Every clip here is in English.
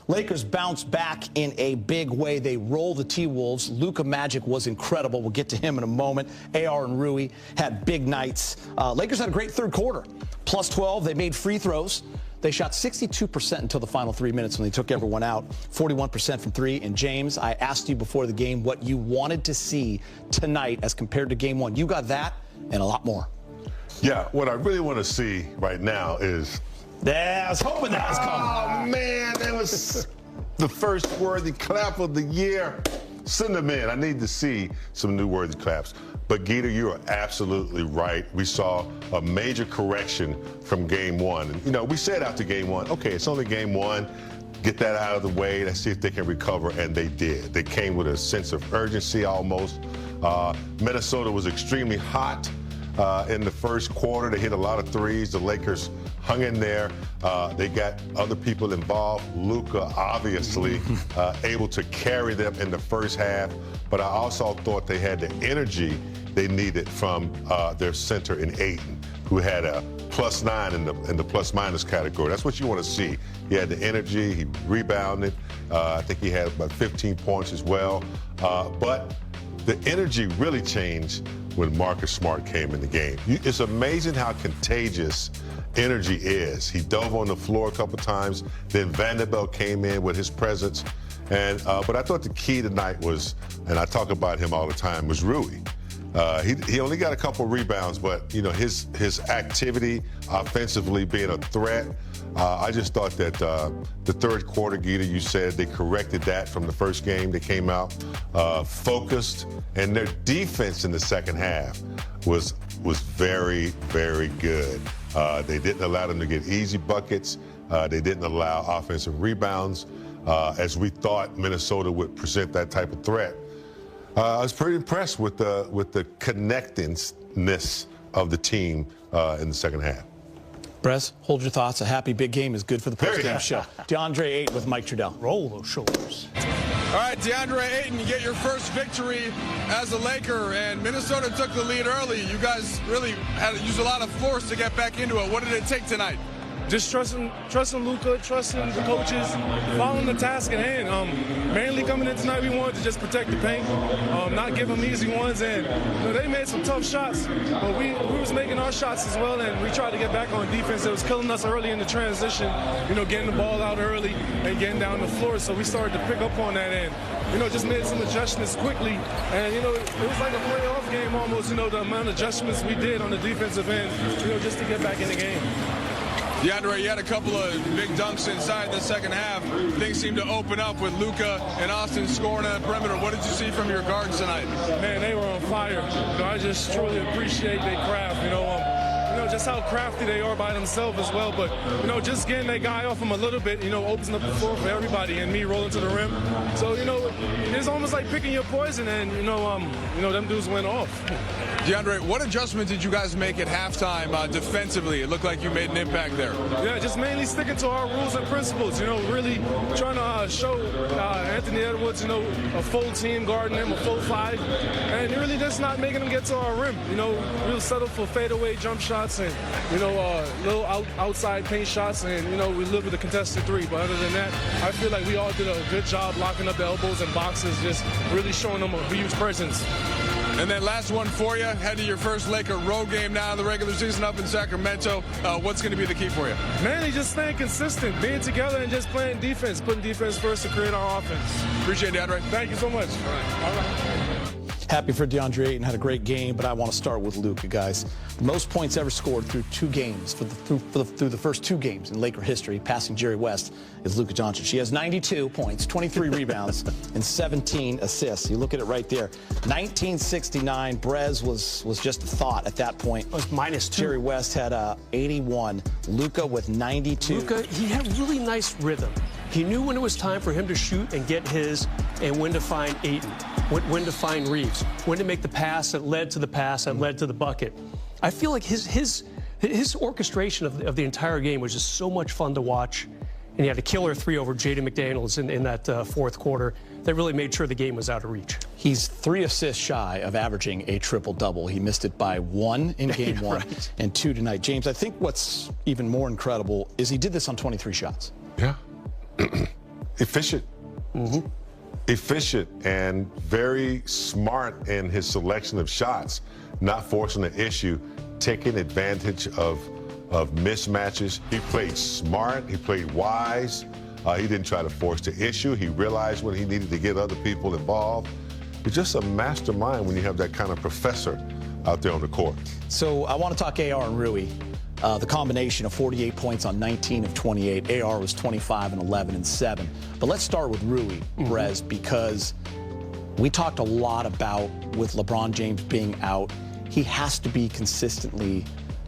Lakers bounce back in a big way. They roll the T-Wolves. Luka Magic was incredible. We'll get to him in a moment. AR and Rui had big nights. Lakers had a great third quarter. Plus 12. They made free throws. They shot 62% until the final 3 minutes when they took everyone out. 41% from three. And James, I asked you before the game what you wanted to see tonight as compared to game one. You got that and a lot more. Yeah, what I really want to see right now is... Yeah, I was hoping that was coming. Oh, man, that was the first worthy clap of the year. Send them in. I need to see some new worthy claps. But, Gita, you are absolutely right. We saw a major correction from game one. And, you know, we said after game one, okay, it's only game one. Get that out of the way. Let's see if they can recover. And they did. They came with a sense of urgency almost. Minnesota was extremely hot in the first quarter. They hit a lot of threes. The Lakers hung in there. They got other people involved. Luka, obviously, able to carry them in the first half. But I also thought they had the energy they needed from their center in Ayton, who had a +9 in the plus-minus category. That's what you want to see. He had the energy. He rebounded. I think he had about 15 points as well. But the energy really changed when Marcus Smart came in the game. It's amazing how contagious energy is. He dove on the floor a couple times. Then Vanderbilt came in with his presence. And but I thought the key tonight was, and I talk about him all the time, was Rui. He only got a couple rebounds, but you know his activity offensively being a threat. I just thought that the third quarter, Gita, you said they corrected that from the first game. They came out focused, and their defense in the second half was very, very good. They didn't allow them to get easy buckets. They didn't allow offensive rebounds, as we thought Minnesota would present that type of threat. I was pretty impressed with the connectedness of the team in the second half. Brez, hold your thoughts. A happy big game is good for the postgame show. DeAndre Ayton with Mike Trudell. Roll those shoulders. All right, DeAndre Ayton, you get your first victory as a Laker, and Minnesota took the lead early. You guys really had to use a lot of force to get back into it. What did it take tonight? Just trusting Luka, trusting the coaches, following the task at hand. Mainly coming in tonight, we wanted to just protect the paint, not give them easy ones. And you know, they made some tough shots, but we was making our shots as well, and we tried to get back on defense. It was killing us early in the transition, you know, getting the ball out early and getting down the floor. So we started to pick up on that end. You know, just made some adjustments quickly. And, you know, it was like a playoff game almost, you know, the amount of adjustments we did on the defensive end, you know, just to get back in the game. DeAndre, you had a couple of big dunks inside the second half. Things seemed to open up with Luka and Austin scoring on the perimeter. What did you see from your guards tonight? Man, they were on fire. You know, I just truly appreciate their craft. You know, just how crafty they are by themselves as well. But, you know, just getting that guy off them a little bit, you know, opens up the floor for everybody and me rolling to the rim. So, you know, it's almost like picking your poison, and, you know, them dudes went off. DeAndre, what adjustment did you guys make at halftime defensively? It looked like you made an impact there. Yeah, just mainly sticking to our rules and principles, you know, really trying to show Anthony Edwards, you know, a full team guarding him, a full five, and really just not making him get to our rim. You know, we'll settle for fadeaway jump shots and, you know, little outside paint shots, and, you know, we live with a contested three. But other than that, I feel like we all did a good job locking up the elbows and boxes, just really showing them a huge presence. And then last one for you, head to your first Laker road game now in the regular season up in Sacramento. What's going to be the key for you? Mainly just staying consistent, being together, and just playing defense, putting defense first to create our offense. Appreciate it, DeAndre. Thank you so much. All right. Happy for DeAndre Ayton, had a great game, but I want to start with Luka, guys. The most points ever scored through two games, through the first two games in Laker history, passing Jerry West, is Luka Doncic. She has 92 points, 23 rebounds, and 17 assists. You look at it right there. 1969, Brez was just a thought at that point. It was -2. Jerry West had 81. Luka with 92. Luka, he had really nice rhythm. He knew when it was time for him to shoot and get his, and when to find Ayton, when to find Reeves, when to make the pass that led to the pass that led to the bucket. I feel like his orchestration of the entire game was just so much fun to watch. And he had a killer three over Jayden McDaniels in that fourth quarter that really made sure the game was out of reach. He's 3 assists shy of averaging a triple-double. He missed it by 1 in game one right. and 2 tonight. James, I think what's even more incredible is he did this on 23 shots. Yeah. efficient. Efficient and very smart in his selection of shots, not forcing the issue, taking advantage of mismatches. He played smart, he played wise. He didn't try to force the issue. He realized when he needed to get other people involved. He's just a mastermind when you have that kind of professor out there on the court. So I want to talk AR and Rui. The combination of 48 points on 19 of 28. AR was 25 and 11 and 7. But let's start with Rui, Brez, because we talked a lot about with LeBron James being out, he has to be consistently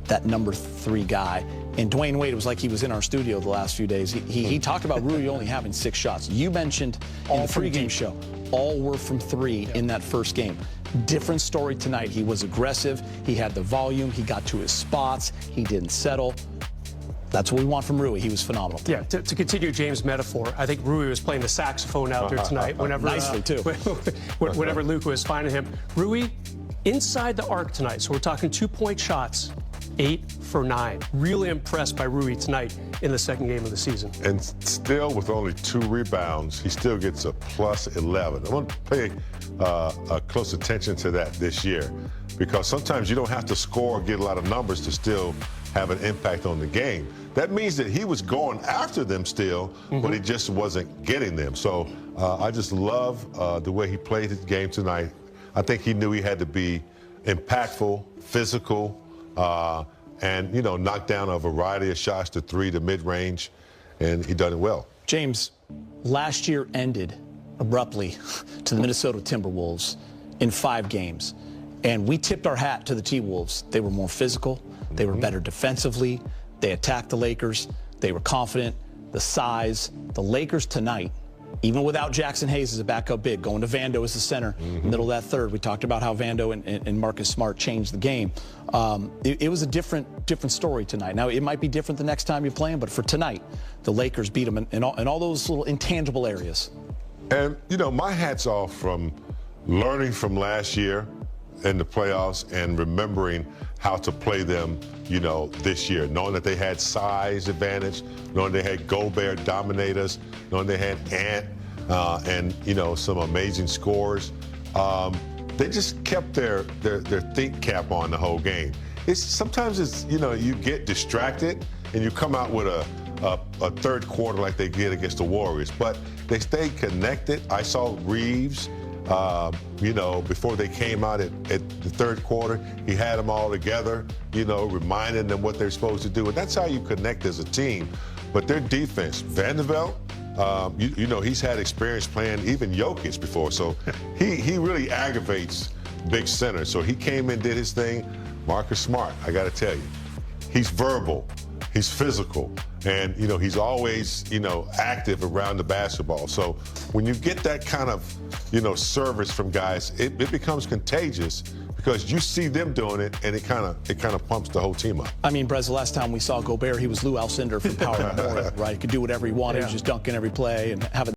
that number 3 guy. And Dwayne Wade, it was like he was in our studio the last few days. He talked about Rui only having 6 shots. You mentioned in the pregame show, all were from 3 in that first game. Different story tonight. He was aggressive. He had the volume. He got to his spots. He didn't settle. That's what we want from Rui. He was phenomenal. Yeah, to continue James' metaphor, I think Rui was playing the saxophone out there tonight. Whenever nicely, too. Whenever Luka was finding him. Rui, inside the arc tonight, so we're talking 2-point shots, 8 for 9. Really impressed by Rui tonight in the second game of the season. And still, with only 2 rebounds, he still gets a plus 11. I want to pay close attention to that this year, because sometimes you don't have to score or get a lot of numbers to still have an impact on the game. That means that he was going after them still, but he just wasn't getting them. So I just love the way he played his game tonight. I think he knew he had to be impactful, physical, and, you know, knock down a variety of shots to 3 to mid-range, and he done it well. James, last year ended abruptly to the Minnesota Timberwolves in 5 games. And we tipped our hat to the T-Wolves. They were more physical. They were better defensively. They attacked the Lakers. They were confident. The size. The Lakers tonight, even without Jackson Hayes as a backup big, going to Vando as the center, middle of that third. We talked about how Vando and Marcus Smart changed the game. It was a different story tonight. Now, it might be different the next time you play them, but for tonight, the Lakers beat them in all those little intangible areas. And, you know, my hat's off from learning from last year in the playoffs and remembering how to play them, you know, this year, knowing that they had size advantage, knowing they had Gobert dominate us, knowing they had Ant and, you know, some amazing scores. They just kept their think cap on the whole game. Sometimes it's, you know, you get distracted and you come out with a third quarter like they did against the Warriors, but they stayed connected. I saw Reeves, you know, before they came out at the third quarter, he had them all together, you know, reminding them what they're supposed to do. And that's how you connect as a team. But their defense, Vanderbilt, you know, he's had experience playing even Jokic before. So he really aggravates big centers. So he came in, did his thing. Marcus Smart, I got to tell you, he's verbal, he's physical, and, you know, he's always, you know, active around the basketball. So when you get that kind of, you know, service from guys, it becomes contagious because you see them doing it, and it kind of pumps the whole team up. I mean, Brez, the last time we saw Gobert, he was Lou Alcindor from Power Memorial, right? He could do whatever he wanted. He was just dunking every play and having